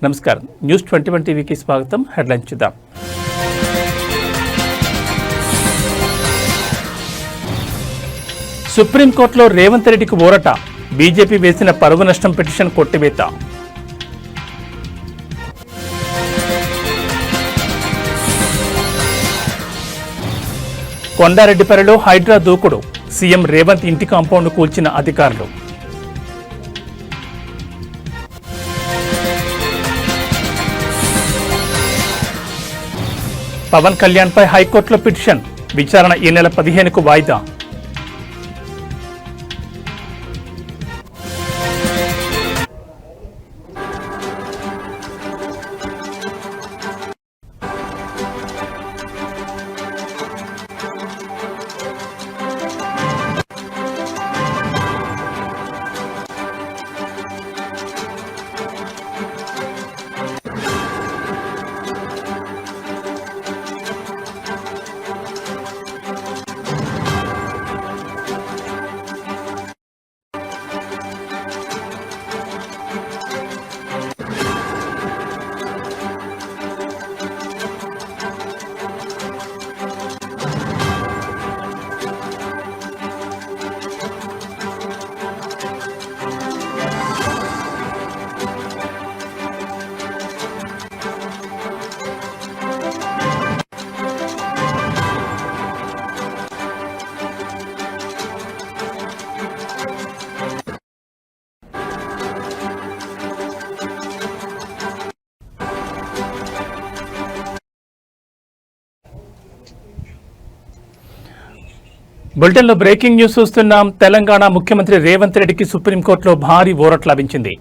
నమస్కారం. న్యూస్ 21 టీవీకి స్వాగతం. హెడ్లైన్స్ చూద్దాం. సుప్రీంకోర్టులో రేవంత్ రెడ్డికి ఊరట. బీజేపీ వేసిన పరువు నష్టం పిటిషన్ కొట్టివేత. కొండారెడ్డిపల్లిలో హైడ్రా దూకుడు. సీఎం రేవంత్ ఇంటి కాంపౌండ్ కూల్చిన అధికారులు. పవన్ కళ్యాణ్ పై హైకోర్టులో పిటిషన్. విచారణ ఈ నెల 15కు వాయిదా. బులెటిన్లో బ్రేకింగ్ న్యూస్ చూస్తున్నాం. తెలంగాణ ముఖ్యమంత్రి రేవంత్ రెడ్డికి సుప్రీంకోర్టులో భారీ ఊరట లభించింది.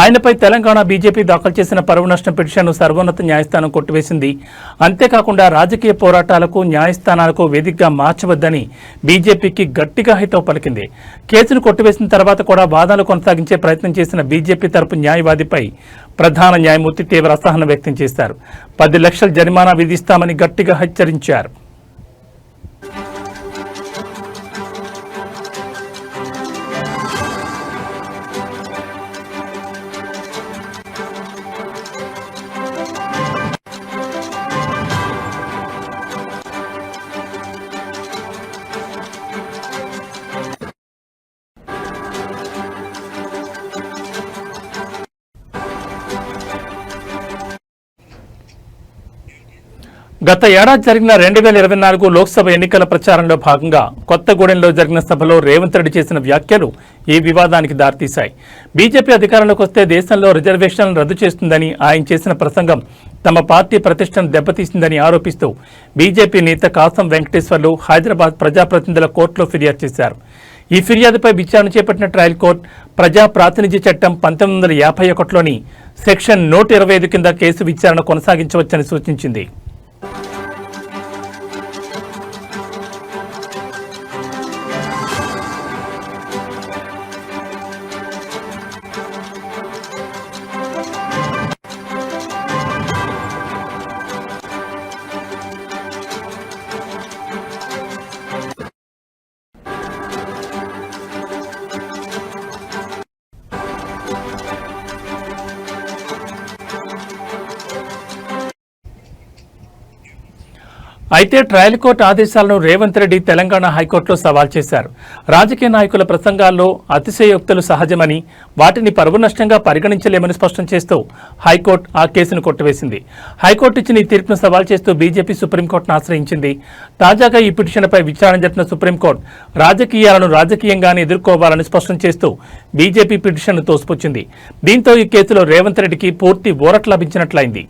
ఆయనపై తెలంగాణ బీజేపీ దాఖలు చేసిన పరువు నష్టం పిటిషన్ను సర్వోన్నత న్యాయస్థానం కొట్టివేసింది. అంతేకాకుండా రాజకీయ పోరాటాలకు న్యాయస్థానాలకు వేదికగా మార్చవద్దని బీజేపీకి గట్టిగా హితవు పలికింది. కేసును కొట్టివేసిన తర్వాత కూడా వాదనలు కొనసాగించే ప్రయత్నం చేసిన బీజేపీ తరపు న్యాయవాదిపై ప్రధాన న్యాయమూర్తి తీవ్ర అసహనం వ్యక్తం చేశారు. 10 లక్షల జరిమానా విధిస్తామని గట్టిగా హెచ్చరించారు. గత ఏడాది జరిగిన 2024 లోక్సభ ఎన్నికల ప్రచారంలో భాగంగా కొత్తగూడెంలో జరిగిన సభలో రేవంత్ రెడ్డి చేసిన వ్యాఖ్యలు ఈ వివాదానికి దారితీశాయి. బీజేపీ అధికారంలోకి వస్తే దేశంలో రిజర్వేషన్లను రద్దు చేస్తుందని ఆయన చేసిన ప్రసంగం తమ పార్టీ ప్రతిష్టను దెబ్బతీసిందని ఆరోపిస్తూ బీజేపీ నేత కాసం వెంకటేశ్వర్లు హైదరాబాద్ ప్రజాప్రతినిధుల కోర్టులో ఫిర్యాదు చేశారు. ఈ ఫిర్యాదుపై విచారణ చేపట్టిన ట్రయల్ కోర్టు ప్రజా ప్రాతినిధ్య చట్టం 1951లోని సెక్షన్ 125 కింద కేసు విచారణ కొనసాగించవచ్చని సూచించింది. అయితే ట్రయల్ కోర్టు ఆదేశాలను రేవంత్ రెడ్డి తెలంగాణ హైకోర్టులో సవాల్ చేశారు. రాజకీయ నాయకుల ప్రసంగాల్లో అతిశయోక్తులు సహజమని, వాటిని పరువు నష్టంగా పరిగణించలేమని స్పష్టం చేస్తూ హైకోర్టు ఆ కేసును కొట్టివేసింది. హైకోర్టు ఇచ్చిన ఈ తీర్పును సవాల్ చేస్తూ బీజేపీ సుప్రీంకోర్టును ఆశ్రయించింది. తాజాగా ఈ పిటిషన్పై విచారణ జరిపిన సుప్రీంకోర్టు రాజకీయాలను రాజకీయంగానే ఎదుర్కోవాలని స్పష్టం చేస్తూ బీజేపీ పిటిషన్ను తోసిపుచ్చింది. దీంతో ఈ కేసులో రేవంత్ రెడ్డికి పూర్తి ఊరట లభించినట్లయింది.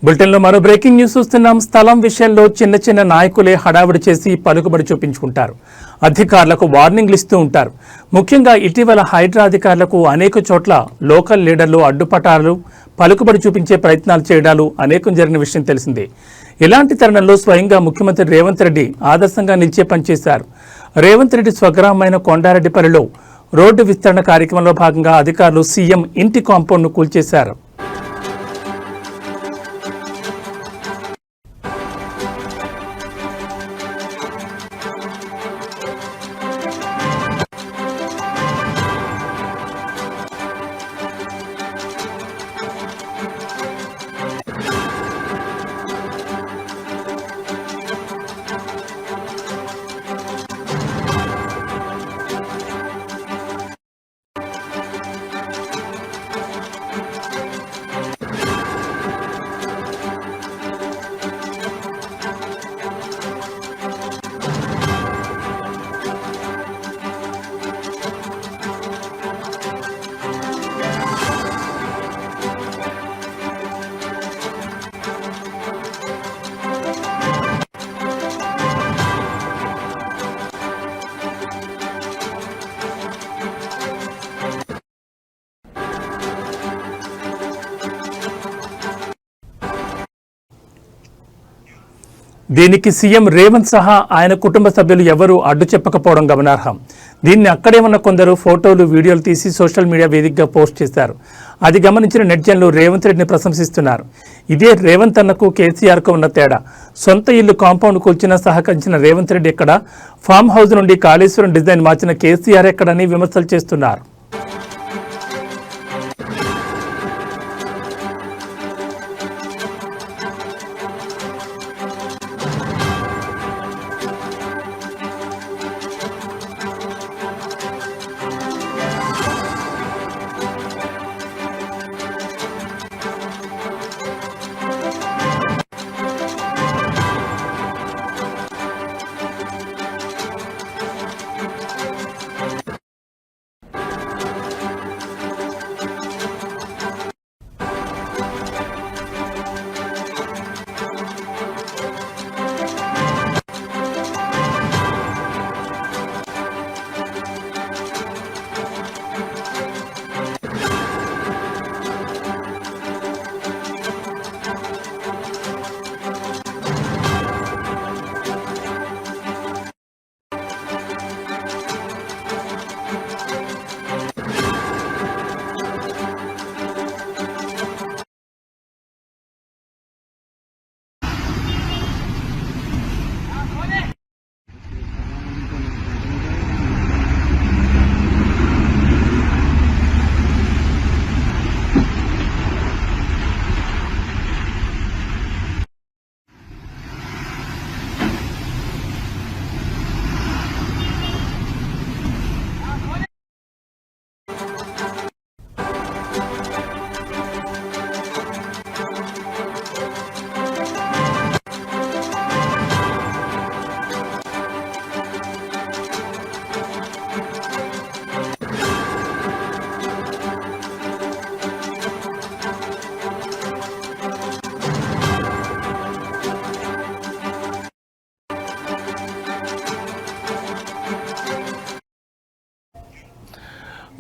బులెటిన్లో మరో బ్రేకింగ్ న్యూస్ చూస్తున్నాం. స్థలం విషయంలో చిన్న చిన్న నాయకులే హడావిడి చేసి పలుకుబడి చూపించుకుంటారు. అధికారులకు వార్నింగ్లు ఇస్తూ ఉంటారు. ముఖ్యంగా ఇటీవల హైడ్రా అధికారులకు అనేక చోట్ల లోకల్ లీడర్లు అడ్డుపటాలు పలుకుబడి చూపించే ప్రయత్నాలు చేయడాలు అనేకం జరిగిన విషయం తెలిసిందే. ఇలాంటి తరుణంలో స్వయంగా ముఖ్యమంత్రి రేవంత్ రెడ్డి ఆదర్శంగా నిలిచే పనిచేశారు. రేవంత్ రెడ్డి స్వగ్రామమైన కొండారెడ్డిపల్లిలో రోడ్డు విస్తరణ కార్యక్రమంలో భాగంగా అధికారులు సీఎం ఇంటి కాంపౌండ్ను కూల్చేశారు. దీనికి సీఎం రేవంత్ సహా ఆయన కుటుంబ సభ్యులు ఎవరూ అడ్డు చెప్పకపోవడం గమనార్హం. దీన్ని అక్కడే ఉన్న కొందరు ఫోటోలు వీడియోలు తీసి సోషల్ మీడియా వేదికగా పోస్ట్ చేశారు. అది గమనించిన నెటిజన్లు రేవంత్ రెడ్డిని ప్రశంసిస్తున్నారు. ఇదే రేవంత్ అన్నకు కేసీఆర్కు ఉన్న తేడా. సొంత ఇల్లు కాంపౌండ్ కూల్చినా సహకరించిన రేవంత్ రెడ్డి ఎక్కడ, ఫామ్ హౌస్ నుండి కాళేశ్వరం డిజైన్ మార్చిన కేసీఆర్ ఎక్కడని విమర్శలు చేస్తున్నారు.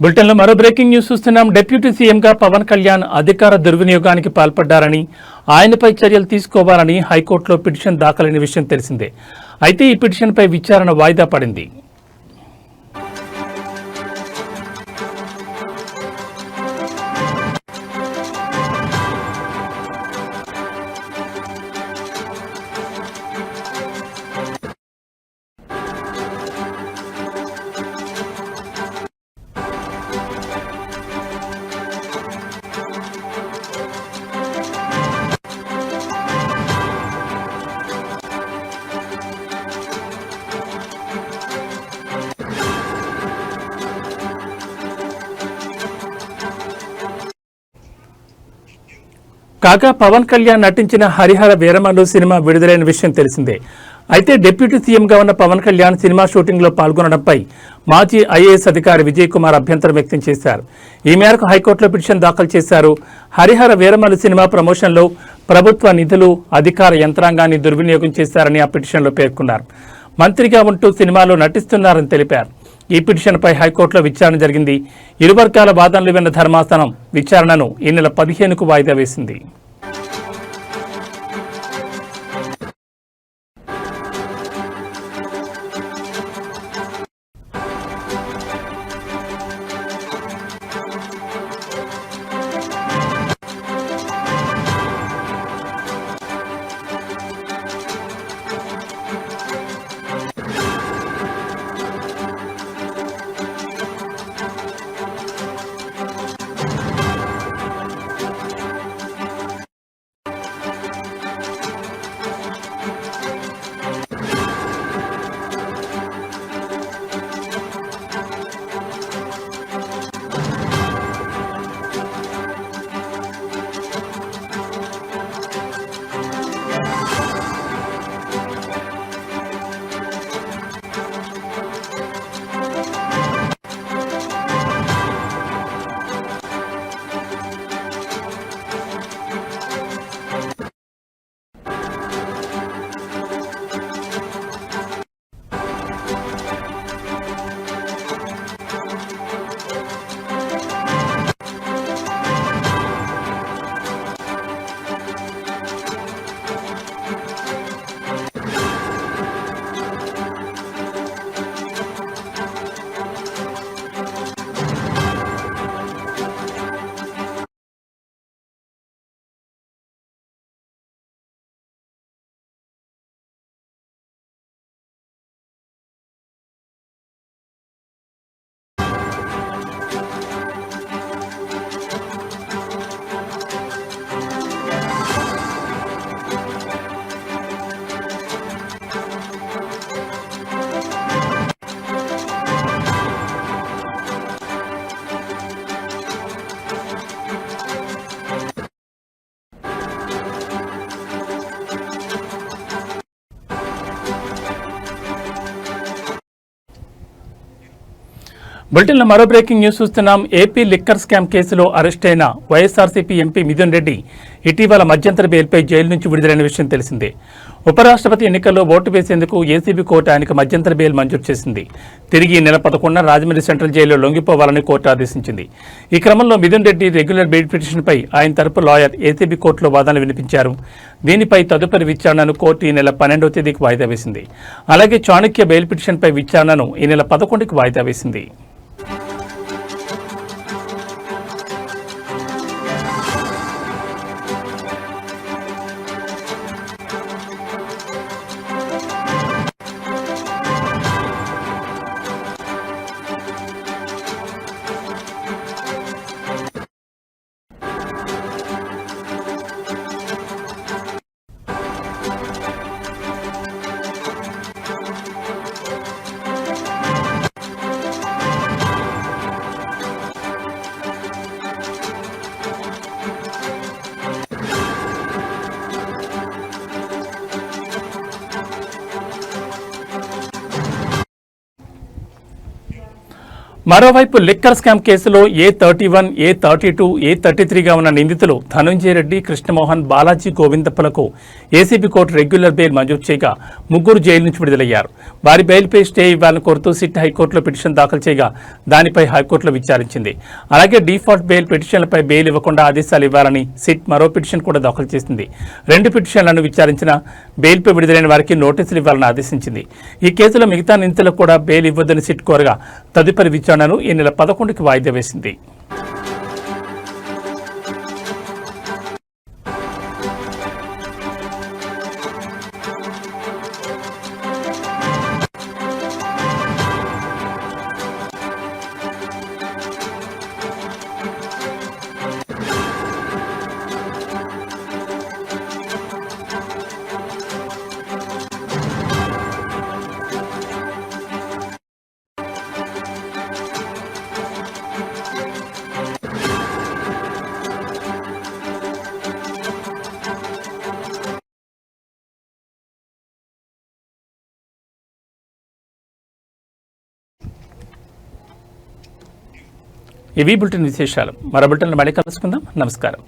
బులెటిన్లో మరో బ్రేకింగ్ న్యూస్ చూస్తున్నాం. డిప్యూటీ సీఎంగా పవన్ కళ్యాణ్ అధికార దుర్వినియోగానికి పాల్పడ్డారని, ఆయనపై చర్యలు తీసుకోవాలని హైకోర్టులో పిటిషన్ దాఖలైన విషయం తెలిసిందే. అయితే ఈ పిటిషన్పై విచారణ వాయిదా పడింది. కాగా పవన్ కళ్యాణ్ నటించిన హరిహర వీరమల్లు సినిమా విడుదలైన విషయం తెలిసిందే. అయితే డిప్యూటీ సీఎంగా ఉన్న పవన్ కళ్యాణ్ సినిమా షూటింగ్లో పాల్గొనడంపై మాజీ ఐఏఎస్ అధికారి విజయ్ కుమార్ అభ్యంతరం వ్యక్తం చేశారు. ఈ మేరకు హైకోర్టులో పిటిషన్ దాఖలు చేశారు. హరిహర వీరమల్లు సినిమా ప్రమోషన్లో ప్రభుత్వ నిధులు అధికార యంత్రాంగాన్ని దుర్వినియోగం చేశారని ఆ పిటిషన్లో పేర్కొన్నారు. మంత్రిగా ఉంటూ సినిమాలో నటిస్తున్నారని తెలిపారు. ఈ పిటిషన్పై హైకోర్టులో విచారణ జరిగింది. ఇరు వర్గాల వాదనలు విన్న ధర్మాసనం విచారణను ఈ నెల 15కు వాయిదా వేసింది. బులెటిన్లో మరో బ్రేకింగ్ న్యూస్ చూస్తున్నాం. ఏపీ లిక్కర్ స్కామ్ కేసులో అరెస్ట్ అయిన వైఎస్ఆర్సీపీ ఎంపీ మిథున్ రెడ్డి ఇటీవల మధ్యంతర బెయిల్పై జైలు నుంచి విడుదలైన విషయం తెలిసిందే. ఉపరాష్ట్రపతి ఎన్నికల్లో ఓటు వేసేందుకు ఏసీబీ కోర్టు ఆయనకు మధ్యంతర బెయిల్ మంజూరు చేసింది. తిరిగి నెల 11న రాజమండ్రి సెంట్రల్ జైల్లో లొంగిపోవాలని కోర్టు ఆదేశించింది. ఈ క్రమంలో మిథున్ రెడ్డి రెగ్యులర్ బెయిల్ పిటిషన్పై ఆయన తరపు లాయర్ ఏసీబీ కోర్టులో వాదనలు వినిపించారు. దీనిపై తదుపరి విచారణను కోర్టు ఈ నెల 12వ తేదీకి వాయిదా వేసింది. అలాగే చాణక్య బెయిల్ పిటిషన్పై విచారణను ఈ నెల 11కి వాయిదా వేసింది. మరోవైపు లిక్కర్ స్కామ్ కేసులో A31, A32, A33గా ఉన్న నిందితులు ధనంజయ రెడ్డి, కృష్ణమోహన్, బాలాజీ గోవిందప్పలకు ఏసీబీ కోర్టు రెగ్యులర్ బెయిల్ మంజూరు చేయగా ముగ్గురు జైలు నుంచి విడుదలయ్యారు. వారి బెయిల్పై స్టే ఇవ్వాలని కోరుతూ సిట్ హైకోర్టులో పిటిషన్ దాఖలు చేయగా దానిపై హైకోర్టులో విచారించింది. అలాగే డిఫాల్ట్ బెయిల్ పిటిషన్లపై బెయిల్ ఇవ్వకుండా ఆదేశాలు ఇవ్వాలని సిట్ మరో పిటిషన్ కూడా దాఖలు చేసింది. 2 పిటిషన్లను విచారించిన బెయిల్పై విడుదలైన వారికి నోటీసులు ఇవ్వాలని ఆదేశించింది. ఈ కేసులో మిగతా నిందితులకు కూడా బెయిల్ ఇవ్వొద్దని సిట్ కోరగా తదుపరి విచారణను ఈ నెల 11కి వాయిదా వేసింది. ఇవి బులెటిన్ విశేషాలు. మరో బులెటిన్లో మళ్ళీ కలుసుకుందాం. నమస్కారం.